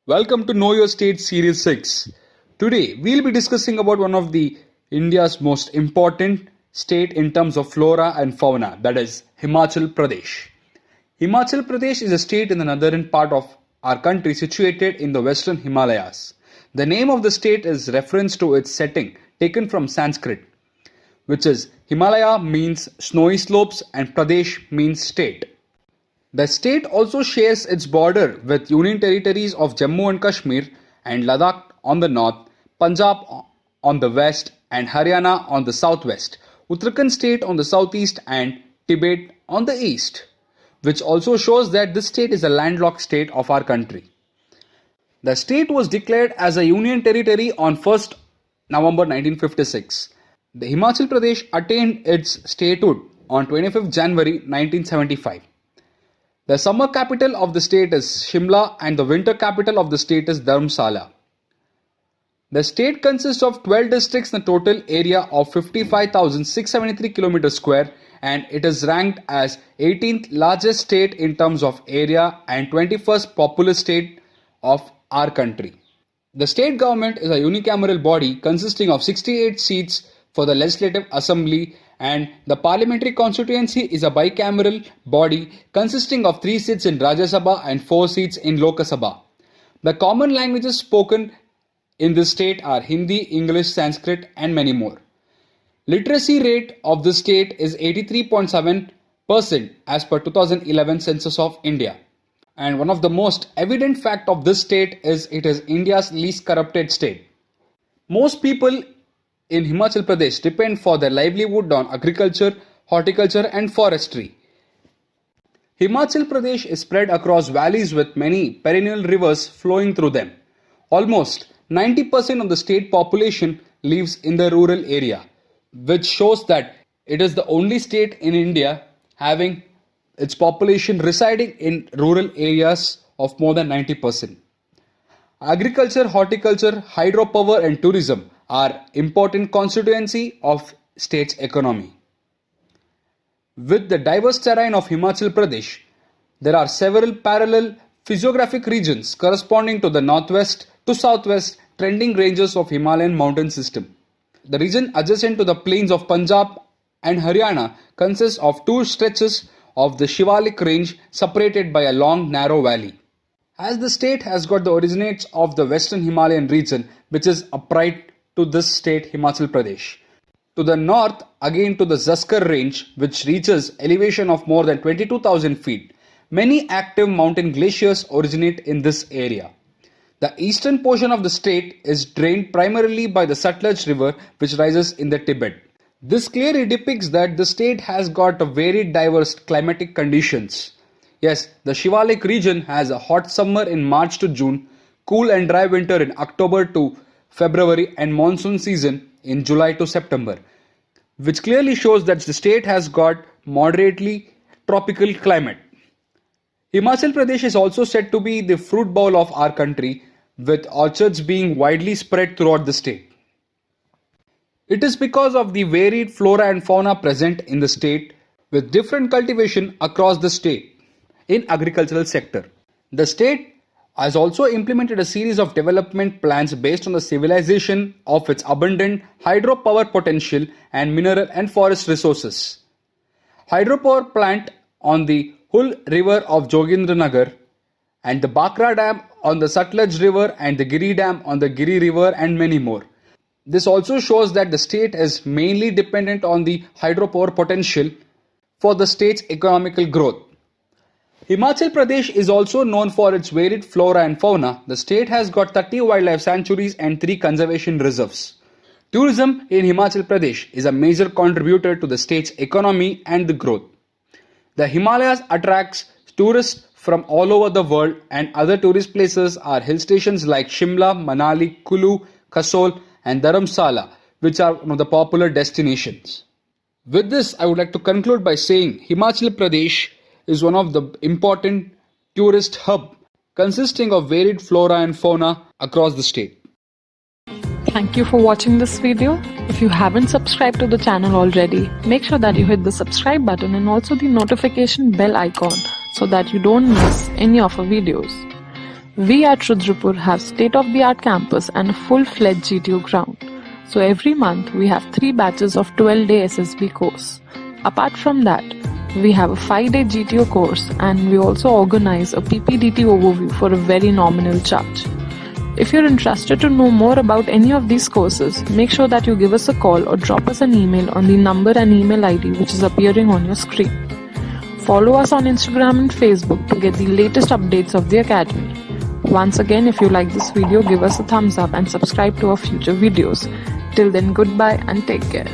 Welcome to Know Your State Series 6. Today we'll be discussing about one of the India's most important state in terms of flora and fauna, that is Himachal Pradesh. Himachal Pradesh is a state in the northern part of our country situated in the western Himalayas. The name of the state is reference to its setting taken from Sanskrit, which is Himalaya means snowy slopes and Pradesh means state. The state also shares its border with union territories of Jammu and Kashmir and Ladakh on the north, Punjab on the west and Haryana on the southwest, Uttarakhand state on the southeast and Tibet on the east, which also shows that this state is a landlocked state of our country. The state was declared as a union territory on 1st November 1956. The Himachal Pradesh attained its statehood on 25th January 1975. The summer capital of the state is Shimla and the winter capital of the state is Dharamsala. The state consists of 12 districts in a total area of 55,673 km square, and it is ranked as 18th largest state in terms of area and 21st populous state of our country. The state government is a unicameral body consisting of 68 seats for the Legislative Assembly, and the parliamentary constituency is a bicameral body consisting of 3 seats in Rajya Sabha and 4 seats in Lok Sabha. The common languages spoken in this state are Hindi, English, Sanskrit and many more. Literacy rate of the state is 83.7% as per 2011 census of India. And one of the most evident fact of this state is it is India's least corrupted state. Most people in Himachal Pradesh depend for their livelihood on agriculture, horticulture and forestry. Himachal Pradesh is spread across valleys with many perennial rivers flowing through them. Almost 90% of the state population lives in the rural area, which shows that it is the only state in India having its population residing in rural areas of more than 90%. Agriculture, horticulture, hydropower and tourism are important constituency of state's economy. With the diverse terrain of Himachal Pradesh, there are several parallel physiographic regions corresponding to the northwest to southwest trending ranges of Himalayan mountain system. The region adjacent to the plains of Punjab and Haryana consists of 2 stretches of the Shivalik range separated by a long narrow valley. As the state has got the originates of the western Himalayan region, which is upright to this state Himachal Pradesh. To the north again to the Zaskar range, which reaches elevation of more than 22,000 feet. Many active mountain glaciers originate in this area. The eastern portion of the state is drained primarily by the Sutlej river, which rises in the Tibet. This clearly depicts that the state has got a very diverse climatic conditions. Yes, the Shivalik region has a hot summer in March to June, cool and dry winter in October to February and monsoon season in July to September, which clearly shows that the state has got moderately tropical climate. Himachal Pradesh is also said to be the fruit bowl of our country, with orchards being widely spread throughout the state. It is because of the varied flora and fauna present in the state with different cultivation across the state in agricultural sector. The state has also implemented a series of development plans based on the civilization of its abundant hydropower potential and mineral and forest resources. Hydropower plant on the Hul river of Jogindranagar and the Bakra dam on the Sutlej river and the Giri dam on the Giri river and many more. This also shows that the state is mainly dependent on the hydropower potential for the state's economical growth. Himachal Pradesh is also known for its varied flora and fauna. The state has got 30 wildlife sanctuaries and 3 conservation reserves. Tourism in Himachal Pradesh is a major contributor to the state's economy and the growth. The Himalayas attracts tourists from all over the world, and other tourist places are hill stations like Shimla, Manali, Kulu, Kasol and Dharamsala, which are one of the popular destinations. With this, I would like to conclude by saying Himachal Pradesh is one of the important tourist hub consisting of varied flora and fauna across the state. Thank you for watching this video. If you haven't subscribed to the channel already, make sure that you hit the subscribe button and also the notification bell icon so that you don't miss any of our videos. We at Rudrapur have state-of-the-art campus and a full-fledged GTO ground. So every month we have 3 batches of 12-day SSB course. Apart from that, we have a 5-day GTO course and we also organize a PPDT overview for a very nominal charge. If you're interested to know more about any of these courses, make sure that you give us a call or drop us an email on the number and email ID which is appearing on your screen. Follow us on Instagram and Facebook to get the latest updates of the Academy. Once again, if you like this video, give us a thumbs up and subscribe to our future videos. Till then, goodbye and take care.